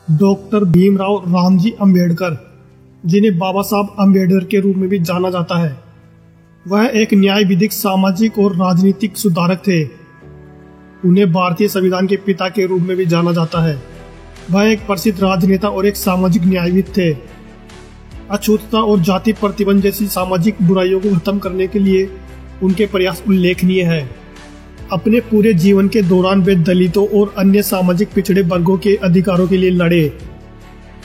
Doctor Bhimrao Ramji Ambedkar, जिन्हें बाबा साहब अंबेडकर के रूप में भी जाना जाता है, वह एक न्याय विधिक, सामाजिक और राजनीतिक सुधारक थे। उन्हें भारतीय संविधान के पिता के रूप में भी जाना जाता है। वह एक प्रसिद्ध राजनेता और एक सामाजिक न्यायविद थे। अछूतता और जाति प्रतिबंध जैसी सामाजिक बुराइयों को खत्म करने के लिए उनके प्रयास उल्लेखनीय है। अपने पूरे जीवन के दौरान वे दलितों और अन्य सामाजिक पिछड़े वर्गों के अधिकारों के लिए लड़े।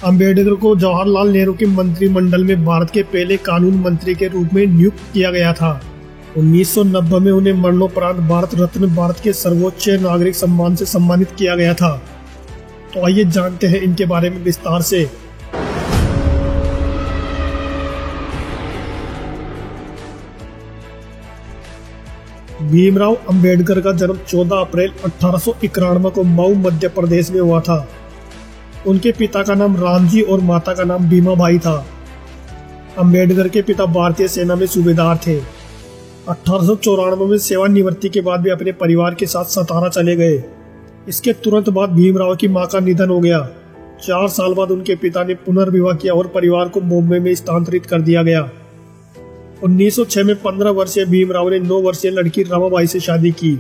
अंबेडकर को जवाहरलाल नेहरू के मंत्रिमंडल में भारत के पहले कानून मंत्री के रूप में नियुक्त किया गया था। 1990 में उन्हें मरणोपरांत भारत रत्न, भारत के सर्वोच्च नागरिक सम्मान से सम्मानित किया गया था। तो आइए जानते हैं इनके बारे में विस्तार से। भीमराव अंबेडकर का जन्म 14 अप्रैल 1891 को मऊ, मध्य प्रदेश में हुआ था। उनके पिता का नाम रामजी और माता का नाम भीमाबाई था। अंबेडकर के पिता भारतीय सेना में सूबेदार थे। 1894 में सेवानिवृत्ति के बाद वे अपने परिवार के साथ सतारा चले गए। इसके तुरंत बाद भीमराव की मां का निधन हो गया। 4 साल बाद उनके पिता ने पुनर्विवाह किया और परिवार को बॉम्बे में स्थानांतरित कर दिया गया। 1906 में 15 वर्षीय भीमराव ने 9 वर्षीय लड़की रमाबाई से शादी की।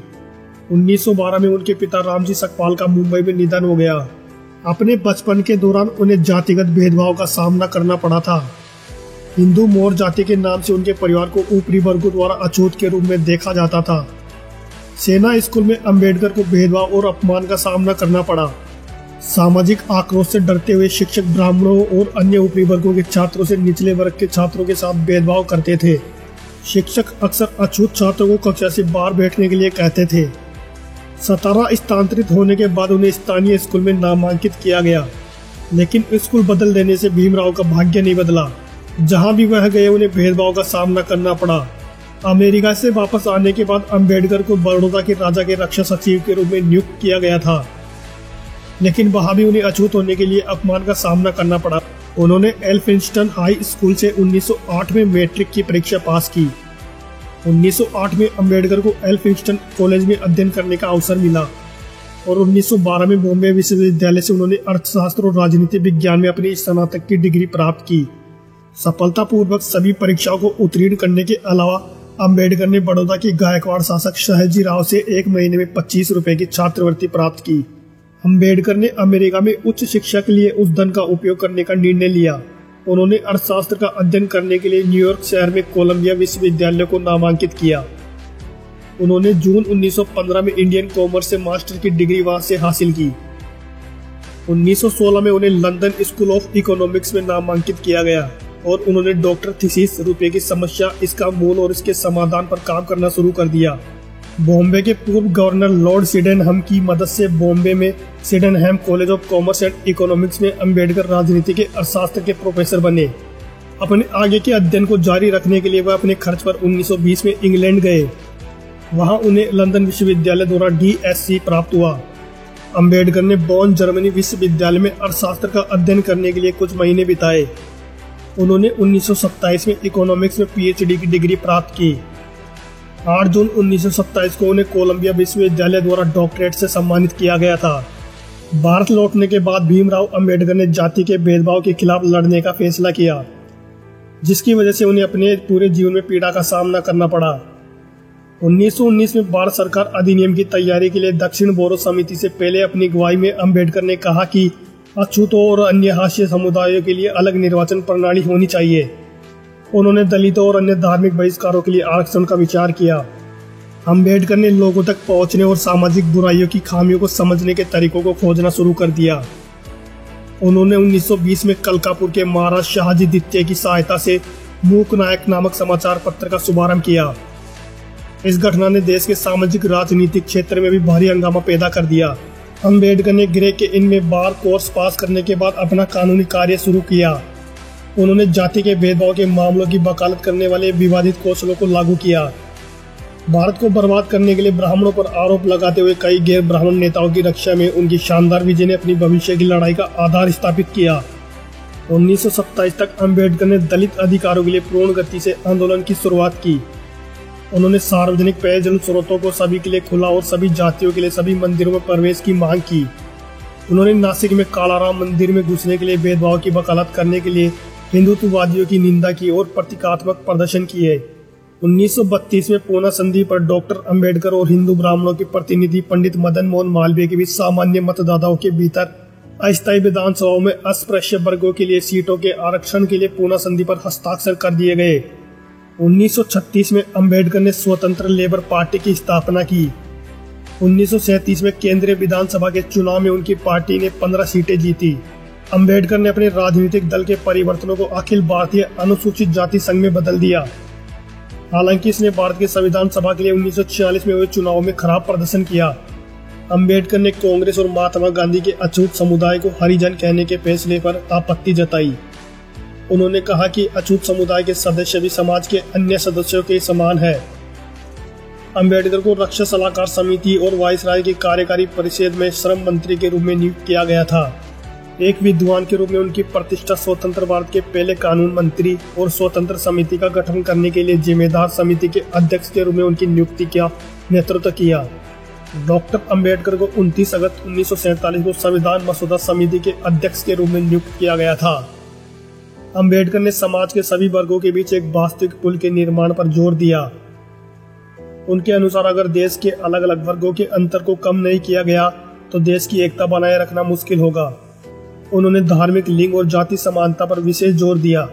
1912 में उनके पिता रामजी सकपाल का मुंबई में निधन हो गया। अपने बचपन के दौरान उन्हें जातिगत भेदभाव का सामना करना पड़ा था। हिंदू मौर्य जाति के नाम से उनके परिवार को ऊपरी वर्गों द्वारा अछूत के रूप में देखा जाता था। सेना स्कूल में अंबेडकर को भेदभाव और अपमान का सामना करना पड़ा। सामाजिक आक्रोश से डरते हुए शिक्षक ब्राह्मणों और अन्य ऊपरी वर्गों के छात्रों से निचले वर्ग के छात्रों के साथ भेदभाव करते थे। शिक्षक अक्सर अछूत छात्रों को कक्षा से बाहर बैठने के लिए कहते थे। सतारा स्थानांतरित होने के बाद उन्हें स्थानीय स्कूल में नामांकित किया गया, लेकिन स्कूल बदल देने से भीमराव का भाग्य नहीं बदला। जहां भी वह गए उन्हें भेदभाव का सामना करना पड़ा। अमेरिका से वापस आने के बाद अंबेडकर को बड़ौदा के राजा के रक्षा सचिव के रूप में नियुक्त किया गया था, लेकिन वहां भी उन्हें अछूत होने के लिए अपमान का सामना करना पड़ा। उन्होंने एल्फिंस्टन हाई स्कूल से 1908 में मैट्रिक की परीक्षा पास की। 1908 में अंबेडकर को एल्फिंस्टन कॉलेज में अध्ययन करने का अवसर मिला और 1912 में बॉम्बे विश्वविद्यालय से उन्होंने अर्थशास्त्र और राजनीति विज्ञान में अपनी स्नातक की डिग्री प्राप्त की। सफलतापूर्वक सभी परीक्षाओं को उत्तीर्ण करने के अलावा अंबेडकर ने बड़ौदा के गायकवाड़ शासक सयाजी राव से 1 महीने में 25 रुपए की छात्रवृत्ति प्राप्त की। अंबेडकर ने अमेरिका में उच्च शिक्षा के लिए उस धन का उपयोग करने का निर्णय लिया। उन्होंने अर्थशास्त्र का अध्ययन करने के लिए न्यूयॉर्क शहर में कोलंबिया विश्वविद्यालय को नामांकित किया। उन्होंने जून 1915 में इंडियन कॉमर्स से मास्टर की डिग्री वहां से हासिल की। 1916 में उन्हें लंदन स्कूल ऑफ इकोनॉमिक्स में नामांकित किया गया और उन्होंने डॉक्टर थीसिस रुपये की समस्या, इसका मूल और इसके समाधान पर काम करना शुरू कर दिया। बॉम्बे के पूर्व गवर्नर लॉर्ड सिडेनहम की मदद से बॉम्बे में Sydenham college of commerce and economics में अंबेडकर राजनीति के अर्थशास्त्र के प्रोफेसर बने। अपने आगे के अध्ययन को जारी रखने के लिए वह अपने खर्च पर 1920 में इंग्लैंड गए। वहां उन्हें लंदन विश्वविद्यालय द्वारा DSc प्राप्त हुआ। अंबेडकर ने बॉन, जर्मनी विश्वविद्यालय में अर्थशास्त्र का अध्ययन करने के लिए कुछ महीने बिताए। उन्होंने 1927 में इकोनॉमिक्स में PhD की डिग्री प्राप्त की। 8 जून 1927 को उन्हें कोलंबिया विश्वविद्यालय द्वारा डॉक्टरेट से सम्मानित किया गया था। भारत लौटने के बाद भीमराव अंबेडकर ने जाति के भेदभाव के खिलाफ लड़ने का फैसला किया, जिसकी वजह से उन्हें अपने पूरे जीवन में पीड़ा का सामना करना पड़ा। 1919 में भारत सरकार अधिनियम की तैयारी के लिए दक्षिण बोरो समिति से पहले अपनी गवाही में अंबेडकर ने कहा कि अछूतों और अन्य हाशिए समुदायों के लिए अलग निर्वाचन प्रणाली होनी चाहिए। उन्होंने दलितों और अन्य धार्मिक बहिष्कारों के लिए आरक्षण का विचार किया। अंबेडकर ने लोगों तक पहुंचने और सामाजिक बुराइयों की खामियों को समझने के तरीकों को खोजना शुरू कर दिया। उन्होंने 1920 में कलकापुर के महाराज शाहजी द्वितीय की सहायता से मूक नायक नामक समाचार पत्र का शुभारंभ किया। इस घटना ने देश के सामाजिक राजनीतिक क्षेत्र में भी भारी हंगामा पैदा कर दिया। अंबेडकर ने ग्रे के इनमें बार कोर्स पास करने के बाद अपना कानूनी कार्य शुरू किया। उन्होंने जाति के भेदभाव के मामलों की वकालत करने वाले विवादित कौशलों को लागू किया। भारत को बर्बाद करने के लिए ब्राह्मणों पर आरोप लगाते हुए कई गैर ब्राह्मण नेताओं की रक्षा में उनकी शानदार विजय ने अपनी भविष्य की लड़ाई का आधार स्थापित किया। 1927 तक अंबेडकर ने दलित अधिकारों के लिए पूर्ण गति से आंदोलन की शुरुआत की। उन्होंने सार्वजनिक पेयजल स्रोतों को सभी के लिए खुला और सभी जातियों के लिए सभी मंदिरों में प्रवेश की मांग की। उन्होंने नासिक में कालाराम मंदिर में घुसने के लिए भेदभाव की वकालत करने के लिए हिंदुत्ववादियों की निंदा की और प्रतीकात्मक प्रदर्शन किए। 1932 में पूना संधि पर डॉक्टर अंबेडकर और हिंदू ब्राह्मणों के प्रतिनिधि पंडित मदन मोहन मालवीय के बीच सामान्य मतदाताओं के भीतर अस्थायी विधानसभाओं में अस्पृश्य वर्गों के लिए सीटों के आरक्षण के लिए पूना संधि पर हस्ताक्षर कर दिए गए। 1936 में अंबेडकर ने स्वतंत्र लेबर पार्टी की स्थापना की। 1937 में केंद्रीय विधानसभा के चुनाव में उनकी पार्टी ने 15 सीटें जीती। अंबेडकर ने अपने राजनीतिक दल के परिवर्तनों को अखिल भारतीय अनुसूचित जाति संघ में बदल दिया। हालांकि इसने भारत के संविधान सभा के लिए 1946 में हुए चुनाव में खराब प्रदर्शन किया। अंबेडकर ने कांग्रेस और महात्मा गांधी के अछूत समुदाय को हरिजन कहने के फैसले पर आपत्ति जताई। उन्होंने कहा कि अछूत समुदाय के सदस्य भी समाज के अन्य सदस्यों के समान है। अंबेडकर को रक्षा सलाहकार समिति और वायसराय की कार्यकारी परिषद में श्रम मंत्री के रूप में नियुक्त किया गया था। एक विद्वान के रूप में उनकी प्रतिष्ठा स्वतंत्र भारत के पहले कानून मंत्री और स्वतंत्र समिति का गठन करने के लिए जिम्मेदार समिति के अध्यक्ष के रूप में उनकी नियुक्ति का नेतृत्व किया। डॉक्टर अंबेडकर को 29 अगस्त 1947 को संविधान मसौदा समिति के अध्यक्ष के रूप में नियुक्त किया गया था। अंबेडकर ने समाज के सभी वर्गों के बीच एक वास्तविक पुल के निर्माण पर जोर दिया। उनके अनुसार अगर देश के अलग अलग वर्गों के अंतर को कम नहीं किया गया तो देश की एकता बनाए रखना मुश्किल होगा। उन्होंने धार्मिक, लिंग और जाति समानता पर विशेष जोर दिया।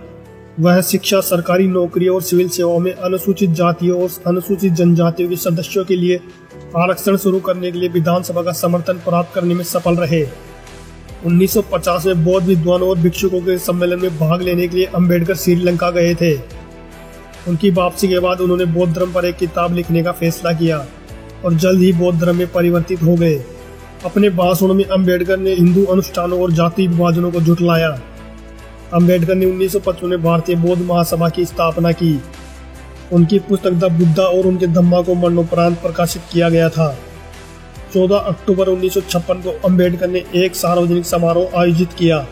वह शिक्षा, सरकारी नौकरियों और सिविल सेवाओं में अनुसूचित जातियों और अनुसूचित जनजातियों के सदस्यों के लिए आरक्षण शुरू करने के लिए विधानसभा का समर्थन प्राप्त करने में सफल रहे। 1950 में बौद्ध विद्वानों और भिक्षुकों के सम्मेलन में भाग लेने के लिए अंबेडकर श्रीलंका गए थे। उनकी वापसी के बाद उन्होंने बौद्ध धर्म पर एक किताब लिखने का फैसला किया और जल्द ही बौद्ध धर्म में परिवर्तित हो गए। अपने भाषणों में अंबेडकर ने हिंदू अनुष्ठानों और जाति विभाजनों को झुठलाया। अंबेडकर ने 1955 में भारतीय बौद्ध महासभा की स्थापना की। उनकी पुस्तक द बुद्धा और उनके धम्मा को मरणोपरांत प्रकाशित किया गया था। 14 अक्टूबर 1956 को अंबेडकर ने एक सार्वजनिक समारोह आयोजित किया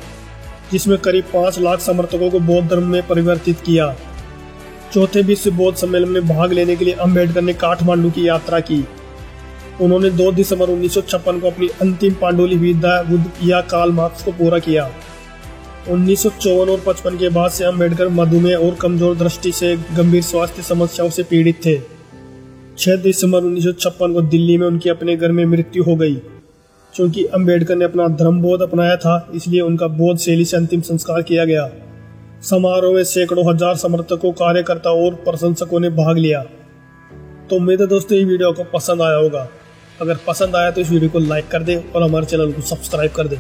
जिसमें करीब 5 लाख समर्थकों को बौद्ध धर्म में परिवर्तित किया। चौथे विश्व बौद्ध सम्मेलन में भाग लेने के लिए अंबेडकर ने काठमांडू की यात्रा की। उन्होंने 2 दिसंबर 1956 को अपनी अंतिम पांडुलिपि द बुद्ध या कार्ल मार्क्स को पूरा किया। 1954 और 55 के बाद से अंबेडकर मधुमेह और कमजोर दृष्टि से गंभीर स्वास्थ्य समस्याओं से पीड़ित थे। 6 दिसंबर 1956 को दिल्ली में उनकी अपने घर में मृत्यु हो गई। चूंकि अंबेडकर ने अपना धर्म बौद्ध अपनाया था इसलिए उनका बौद्ध शैली से अंतिम संस्कार किया गया। समारोह में सैकड़ों हजार समर्थकों, कार्यकर्ताओं और प्रशंसकों ने भाग लिया। तो उम्मीद है दोस्तों ये वीडियो आपको पसंद आया होगा। अगर पसंद आया तो इस वीडियो को लाइक कर दें और हमारे चैनल को सब्सक्राइब कर दें।